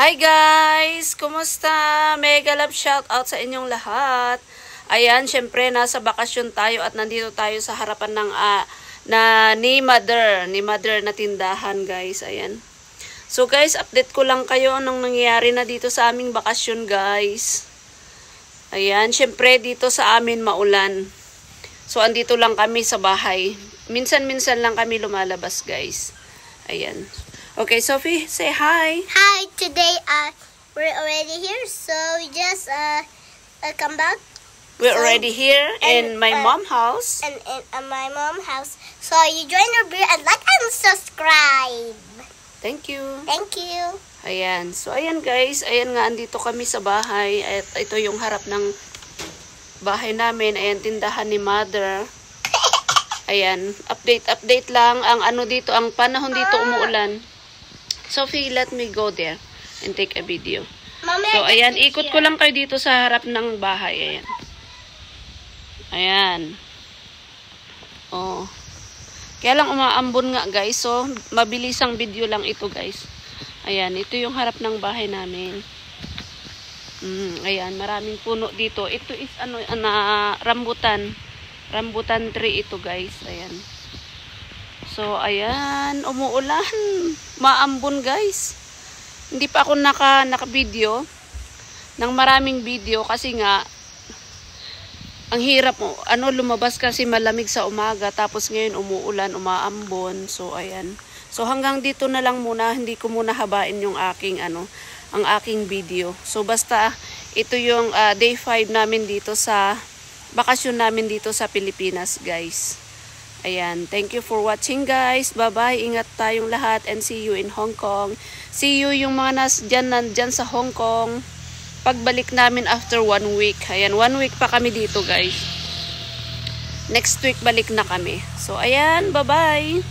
Hi guys! Kumusta? Mega love shout out sa inyong lahat. Ayan, syempre nasa bakasyon tayo at nandito tayo sa harapan ng ni mother na tindahan, guys. Ayan. So guys, update ko lang kayo anong nangyayari na dito sa aming bakasyon, guys. Ayan, syempre dito sa amin maulan. So andito lang kami sa bahay. Minsan-minsan lang kami lumalabas, guys. Ayan. Okay, Sophie, say hi. Hi, today we're already here, so we just come back. We're already here in my mom's house. And my mom's house. So you join our beer and like and subscribe. Thank you. Thank you. Ayan. So ayan guys, ayan nga andito kami sa bahay at ito yung harap ng bahay namin. Ayan, tindahan ni mother. Ayan, update lang ang ano dito, ang panahon dito umuulan. Sophie, let me go there and take a video. Mommy, So, ayan, ikot ko lang kayo dito sa harap ng bahay. Ayan. Ayan. Oh. Kaya lang umaambon nga, guys. So, mabilisang video lang ito, guys. Ayan, ito yung harap ng bahay namin. Ayan, maraming puno dito. Ito is, rambutan. Rambutan tree ito, guys. Ayan. So, ayan, umuulan. Maambon, guys. Hindi pa ako naka-video ng maraming video kasi nga ang hirap mo. Lumabas kasi malamig sa umaga tapos ngayon umuulan, umaambon. So, ayan. So, hanggang dito na lang muna. Hindi ko muna habain yung aking ang aking video. So, basta ito yung day 5 namin dito sa bakasyon namin dito sa Pilipinas, guys. Ayan, thank you for watching, guys. Bye-bye, ingat tayong lahat and see you in Hong Kong. See you yung mga nandyan sa Hong Kong. Pagbalik namin after 1 week. Ayan, 1 week pa kami dito, guys. Next week balik na kami. So, ayan, bye-bye.